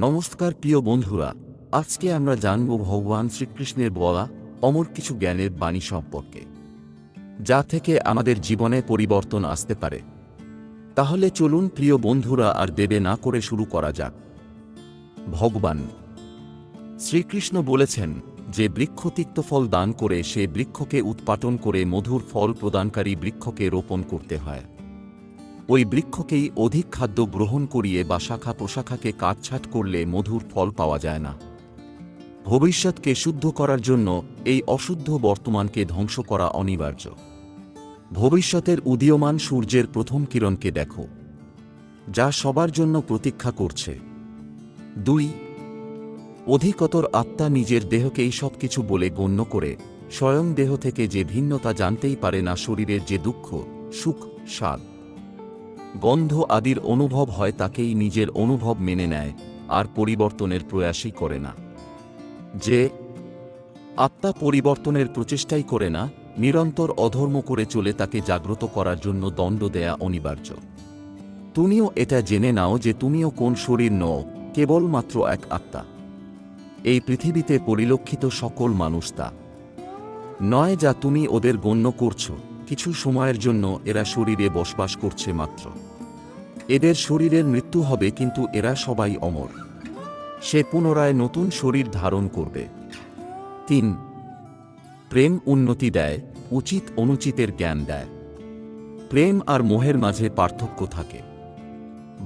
নমস্কার প্রিয় বন্ধুরা, আজকে আমরা জানব ভগবান শ্রীকৃষ্ণের বলা অমর কিছু জ্ঞানের বাণী সম্পর্কে, যা থেকে আমাদের জীবনে পরিবর্তন আসতে পারে। তাহলে চলুন প্রিয় বন্ধুরা, আর দেরি না করে শুরু করা যাক। ভগবান শ্রীকৃষ্ণ বলেছেন যে বৃক্ষ তিক্ত ফল দান করে সে বৃক্ষকে উৎপাটন করে মধুর ফল প্রদানকারী বৃক্ষকে রোপণ করতে হয়। ওই বৃক্ষকেই অধিক খাদ্য গ্রহণ করিয়ে বা শাখা প্রশাখাকে কাটছাঁট করলে মধুর ফল পাওয়া যায় না। ভবিষ্যৎকে শুদ্ধ করার জন্য এই অশুদ্ধ বর্তমানকে ধ্বংস করা অনিবার্য। ভবিষ্যতের উদীয়মান সূর্যের প্রথম কিরণকে দেখো, যা সবার জন্য প্রতীক্ষা করছে। 2. অধিকতর আত্মা নিজের দেহকেই সবকিছু বলে গণ্য করে স্বয়ং দেহ থেকে যে ভিন্নতা জানতেই পারে না। শরীরের যে দুঃখ, সুখ, স্বাদ, গন্ধ আদির অনুভব হয় তাকেই নিজের অনুভব মেনে নেয়, আর পরিবর্তনের প্রয়াসই করে না। যে আত্মা পরিবর্তনের প্রচেষ্টাই করে না, নিরন্তর অধর্ম করে চলে, তাকে জাগ্রত করার জন্য দণ্ড দেয়া অনিবার্য। তুমিও এটা জেনে নাও যে তুমিও কোন শরীর নও, কেবলমাত্র এক আত্মা। এই পৃথিবীতে পরিলক্ষিত সকল মানুষ তা নয় যা তুমি ওদের গণ্য করছো। কিছু সময়ের জন্য এরা শরীরে বসবাস করছে মাত্র। এদের শরীরের মৃত্যু হবে, কিন্তু এরা সবাই অমর। সে পুনরায় নতুন শরীর ধারণ করবে। 3. প্রেম উন্নতি দেয়, উচিত অনুচিতের জ্ঞান দেয়। প্রেম আর মোহের মাঝে পার্থক্য থাকে।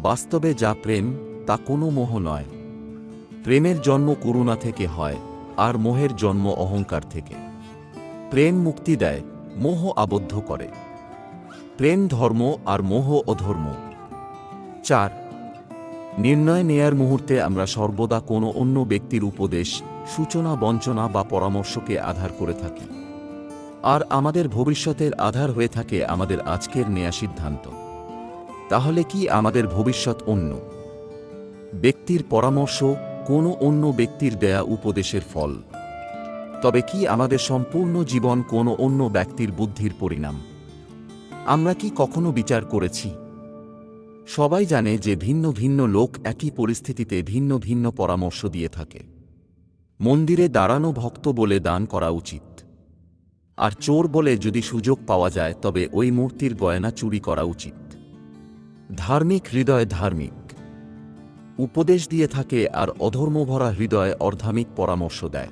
বাস্তবে যা প্রেম তা কোনো মোহ নয়। প্রেমের জন্ম করুণা থেকে হয়, আর মোহের জন্ম অহংকার থেকে। প্রেম মুক্তি দেয়, মোহ আবদ্ধ করে। প্রেম ধর্ম আর মোহ অধর্ম। 4. নির্ণয় নেয়ার মুহূর্তে আমরা সর্বদা কোনো অন্য ব্যক্তির উপদেশ, সূচনা, বঞ্চনা বা পরামর্শকে আধার করে থাকি, আর আমাদের ভবিষ্যতের আধার হয়ে থাকে আমাদের আজকের নেয়া সিদ্ধান্ত। তাহলে কি আমাদের ভবিষ্যৎ অন্য ব্যক্তির পরামর্শ, কোনো অন্য ব্যক্তির দেয়া উপদেশের ফল? তবে কি আমাদের সম্পূর্ণ জীবন কোনো অন্য ব্যক্তির বুদ্ধির পরিণাম? আমরা কি কখনো বিচার করেছি? সবাই জানে যে ভিন্ন ভিন্ন লোক একই পরিস্থিতিতে ভিন্ন ভিন্ন পরামর্শ দিয়ে থাকে। মন্দিরে দাঁড়ানো ভক্ত বলে দান করা উচিত, আর চোর বলে যদি সুযোগ পাওয়া যায় তবে ওই মূর্তির গয়না চুরি করা উচিত। ধার্মিক হৃদয় ধার্মিক উপদেশ দিয়ে থাকে, আর অধর্মভরা হৃদয় অর্ধামিক পরামর্শ দেয়।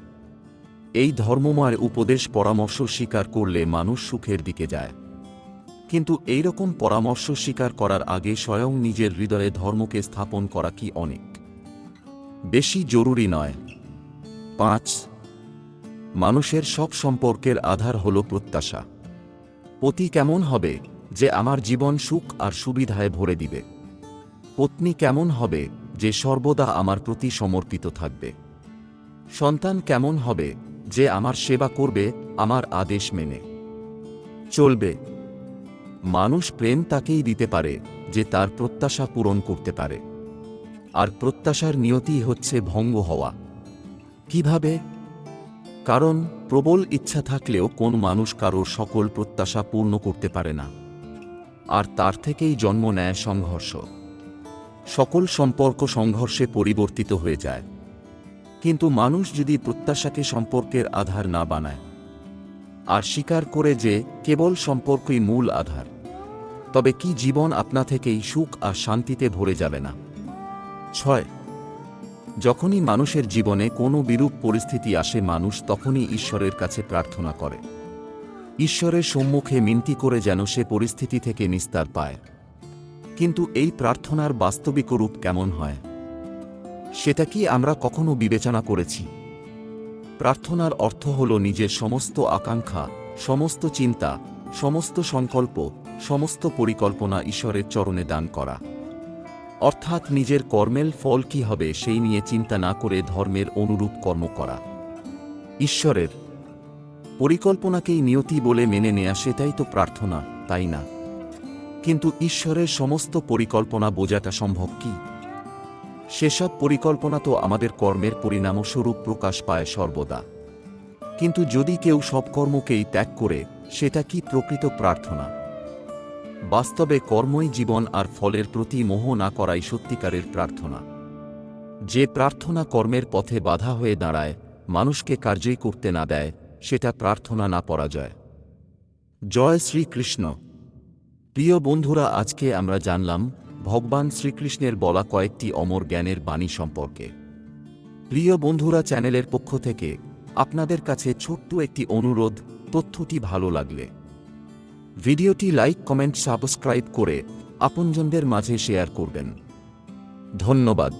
এই ধর্মময় উপদেশ পরামর্শ স্বীকার করলে মানুষ সুখের দিকে যায়, কিন্তু এইরকম পরামর্শ স্বীকার করার আগে স্বয়ং নিজের হৃদয়ে ধর্মকে স্থাপন করা কি অনেক বেশি জরুরি নয়? 5. মানুষের সব সম্পর্কের আধার হল প্রত্যাশা। পতি কেমন হবে যে আমার জীবন সুখ আর সুবিধায় ভরে দিবে? পত্নী কেমন হবে যে সর্বদা আমার প্রতি সমর্পিত থাকবে? সন্তান কেমন হবে যে আমার সেবা করবে, আমার আদেশ মেনে চলবে? মানুষ প্রেম তাকেই দিতে পারে যে তার প্রত্যাশা পূরণ করতে পারে, আর প্রত্যাশার নিয়তি হচ্ছে ভঙ্গ হওয়া। কিভাবে? কারণ প্রবল ইচ্ছা থাকলেও কোন মানুষ কারোর সকল প্রত্যাশা পূর্ণ করতে পারে না, আর তার থেকেই জন্ম নেয় সংঘর্ষ। সকল সম্পর্ক সংঘর্ষে পরিবর্তিত হয়ে যায়। কিন্তু মানুষ যদি প্রত্যাশাকে সম্পর্কের আধার না বানায়, আর স্বীকার করে যে কেবল সম্পর্কই মূল আধার, তবে কি জীবন আপনা থেকেই সুখ আর শান্তিতে ভরে যাবে না? 6. যখনই মানুষের জীবনে কোনো বিরূপ পরিস্থিতি আসে, মানুষ তখনই ঈশ্বরের কাছে প্রার্থনা করে, ঈশ্বরের সম্মুখে মিনতি করে যেন সে পরিস্থিতি থেকে নিস্তার পায়। কিন্তু এই প্রার্থনার বাস্তবিক রূপ কেমন হয়, সেটা কি আমরা কখনো বিবেচনা করেছি? প্রার্থনার অর্থ হল নিজের সমস্ত আকাঙ্ক্ষা, সমস্ত চিন্তা, সমস্ত সংকল্প, সমস্ত পরিকল্পনা ঈশ্বরের চরণে দান করা। অর্থাৎ নিজের কর্মের ফল কি হবে সেই নিয়ে চিন্তা না করে ধর্মের অনুরূপ কর্ম করা। ঈশ্বরের পরিকল্পনাকেই নিয়তি বলে মেনে নেয়া, সেটাই তো প্রার্থনা, তাই না? কিন্তু ঈশ্বরের সমস্ত পরিকল্পনা বোঝাটা সম্ভব কি? সেসব পরিকল্পনা তো আমাদের কর্মের পরিণামস্বরূপ প্রকাশ পায় সর্বদা। কিন্তু যদি কেউ সব কর্মকেই ত্যাগ করে, সেটা কি প্রকৃত প্রার্থনা? বাস্তবে কর্মই জীবন, আর ফলের প্রতি মোহ না করাই সত্যিকারের প্রার্থনা। যে প্রার্থনা কর্মের পথে বাধা হয়ে দাঁড়ায়, মানুষকে কার্যই করতে না দেয়, সেটা প্রার্থনা না পরাজয়। জয় শ্রীকৃষ্ণ। প্রিয় বন্ধুরা, আজকে আমরা জানলাম ভগবান শ্রীকৃষ্ণের বলা কয়েকটি অমর জ্ঞানের বাণী সম্পর্কে। প্রিয় বন্ধুরা, চ্যানেলের পক্ষ থেকে আপনাদের কাছে ছোট্ট একটি অনুরোধ, তথ্যটি ভালো লাগলে ভিডিওটি লাইক, কমেন্ট, সাবস্ক্রাইব করে আপনজনদের মাঝে শেয়ার করবেন। ধন্যবাদ।